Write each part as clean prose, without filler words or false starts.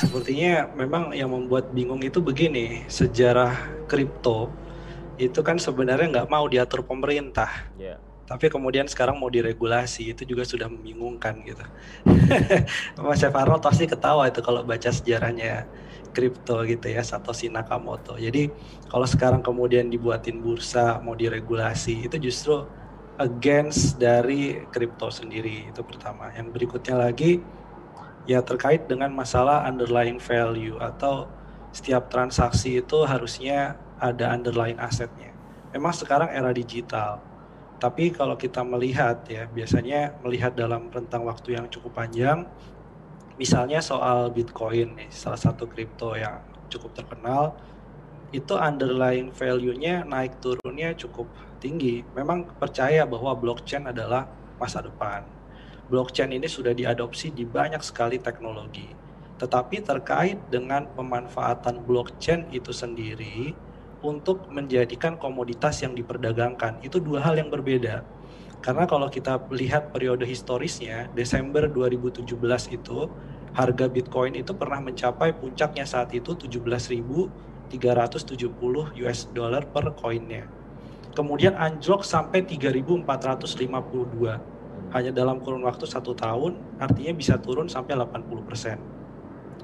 Sepertinya memang yang membuat bingung itu begini, sejarah kripto itu kan sebenarnya nggak mau diatur pemerintah, Ya. tapi kemudian sekarang mau diregulasi, itu juga sudah membingungkan gitu. Mas Chef Arnold pasti ketawa itu kalau baca sejarahnya kripto gitu ya, Satoshi Nakamoto. Jadi kalau sekarang kemudian dibuatin bursa, mau diregulasi, itu justru against dari kripto sendiri, itu pertama. Yang berikutnya lagi, ya terkait dengan masalah underlying value atau setiap transaksi itu harusnya ada underlying asetnya. Memang sekarang era digital, tapi kalau kita melihat ya, biasanya melihat dalam rentang waktu yang cukup panjang, misalnya soal Bitcoin nih, salah satu kripto yang cukup terkenal, itu underlying value-nya naik turunnya cukup tinggi. Memang percaya bahwa blockchain adalah masa depan. Blockchain ini sudah diadopsi di banyak sekali teknologi. Tetapi terkait dengan pemanfaatan blockchain itu sendiri untuk menjadikan komoditas yang diperdagangkan, itu dua hal yang berbeda. Karena kalau kita lihat periode historisnya, Desember 2017 itu, harga Bitcoin itu pernah mencapai puncaknya saat itu 17.370 US dollar per koinnya. Kemudian anjlok sampai 3.452. Hanya dalam kurun waktu 1 tahun, artinya bisa turun sampai 80%.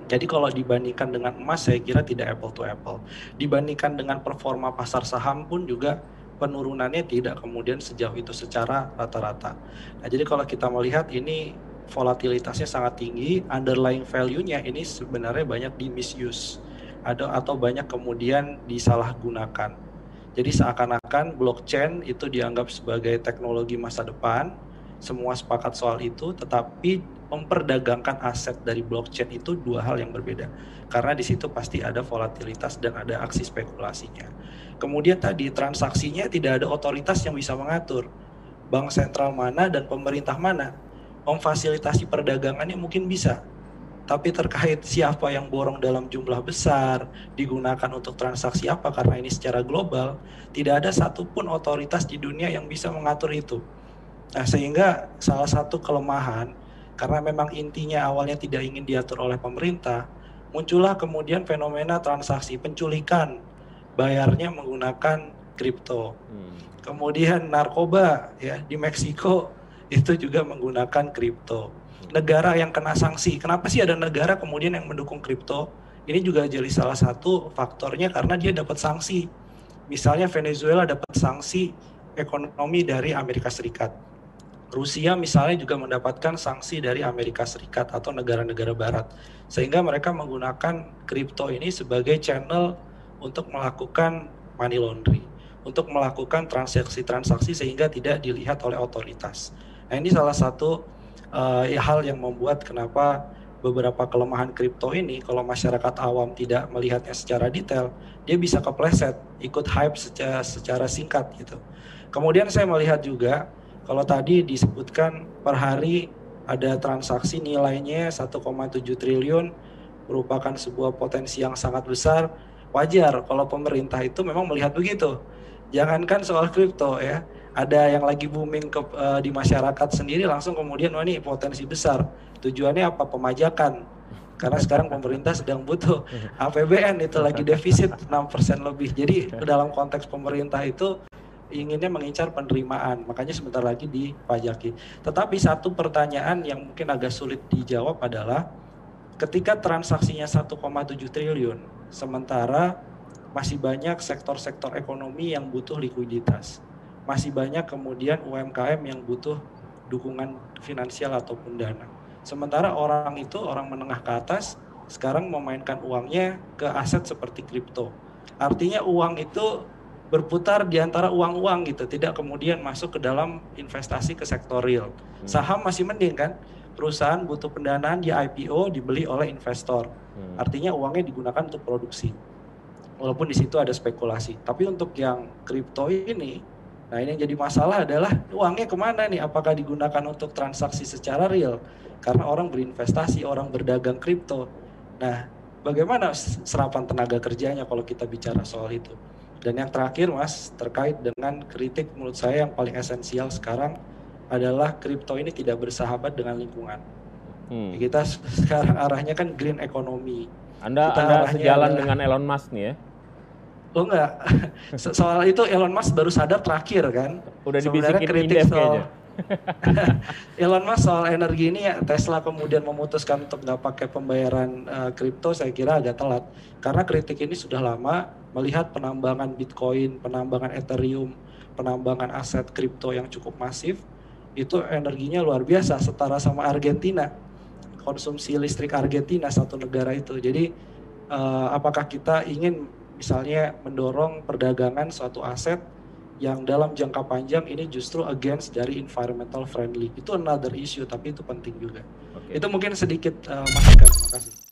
Jadi kalau dibandingkan dengan emas, saya kira tidak apple to apple. Dibandingkan dengan performa pasar saham pun juga penurunannya tidak kemudian sejauh itu secara rata-rata. Nah, jadi kalau kita melihat ini volatilitasnya sangat tinggi, underlying value-nya ini sebenarnya banyak di misuse atau banyak kemudian disalahgunakan. Jadi seakan-akan blockchain itu dianggap sebagai teknologi masa depan, semua sepakat soal itu, tetapi memperdagangkan aset dari blockchain itu dua hal yang berbeda. Karena di situ pasti ada volatilitas dan ada aksi spekulasinya. Kemudian tadi transaksinya tidak ada otoritas yang bisa mengatur. Bank sentral mana dan pemerintah mana memfasilitasi perdagangannya mungkin bisa, tapi terkait siapa yang borong dalam jumlah besar, digunakan untuk transaksi apa, karena ini secara global, tidak ada satupun otoritas di dunia yang bisa mengatur itu. Nah, sehingga salah satu kelemahan, karena memang intinya awalnya tidak ingin diatur oleh pemerintah, muncullah kemudian fenomena transaksi penculikan, bayarnya menggunakan kripto. Kemudian narkoba ya di Meksiko itu juga menggunakan kripto. Negara yang kena sanksi, kenapa sih ada negara kemudian yang mendukung kripto? Ini juga jadi salah satu faktornya karena dia dapat sanksi. Misalnya Venezuela dapat sanksi ekonomi dari Amerika Serikat. Rusia misalnya juga mendapatkan sanksi dari Amerika Serikat atau negara-negara barat. Sehingga mereka menggunakan kripto ini sebagai channel untuk melakukan money laundry, untuk melakukan transaksi-transaksi sehingga tidak dilihat oleh otoritas. Nah, ini salah satu hal yang membuat kenapa beberapa kelemahan kripto ini kalau masyarakat awam tidak melihatnya secara detail, dia bisa kepleset, ikut hype secara singkat gitu. Kemudian saya melihat juga kalau tadi disebutkan per hari ada transaksi nilainya 1,7 triliun, merupakan sebuah potensi yang sangat besar. Wajar kalau pemerintah itu memang melihat begitu. Jangankan soal kripto ya, ada yang lagi booming di masyarakat sendiri langsung kemudian wah ini potensi besar. Tujuannya apa? Pemajakan. Karena sekarang pemerintah sedang butuh APBN, itu lagi defisit 6% lebih. Jadi dalam konteks pemerintah itu inginnya mengincar penerimaan, makanya sebentar lagi dipajaki. Tetapi satu pertanyaan yang mungkin agak sulit dijawab adalah ketika transaksinya 1,7 triliun, sementara masih banyak sektor-sektor ekonomi yang butuh likuiditas. Masih banyak kemudian UMKM yang butuh dukungan finansial ataupun dana. Sementara orang itu, orang menengah ke atas, sekarang memainkan uangnya ke aset seperti kripto. Artinya uang itu berputar di antara uang-uang gitu, tidak kemudian masuk ke dalam investasi ke sektor real. Saham masih mending kan, perusahaan butuh pendanaan di IPO dibeli oleh investor. Artinya uangnya digunakan untuk produksi. Walaupun di situ ada spekulasi. Tapi untuk yang kripto ini, nah ini yang jadi masalah adalah uangnya kemana nih? Apakah digunakan untuk transaksi secara real? Karena orang berinvestasi, orang berdagang kripto. Nah, bagaimana serapan tenaga kerjanya kalau kita bicara soal itu? Dan yang terakhir Mas, terkait dengan kritik menurut saya yang paling esensial sekarang adalah kripto ini tidak bersahabat dengan lingkungan. Kita sekarang arahnya kan green economy. Anda sejalan dengan Elon Musk nih ya? Oh enggak, soal itu Elon Musk baru sadar terakhir kan. Udah dibisikin kritik soal Elon Musk soal energi ini ya, Tesla kemudian memutuskan untuk nggak pakai pembayaran kripto, saya kira agak telat. Karena kritik ini sudah lama, melihat penambangan Bitcoin, penambangan Ethereum, penambangan aset kripto yang cukup masif, itu energinya luar biasa, setara sama Argentina. Konsumsi listrik Argentina satu negara itu. Jadi apakah kita ingin misalnya mendorong perdagangan suatu aset yang dalam jangka panjang ini justru against dari environmental friendly. Itu another issue, tapi itu penting juga. Itu mungkin sedikit masukan. Terima kasih.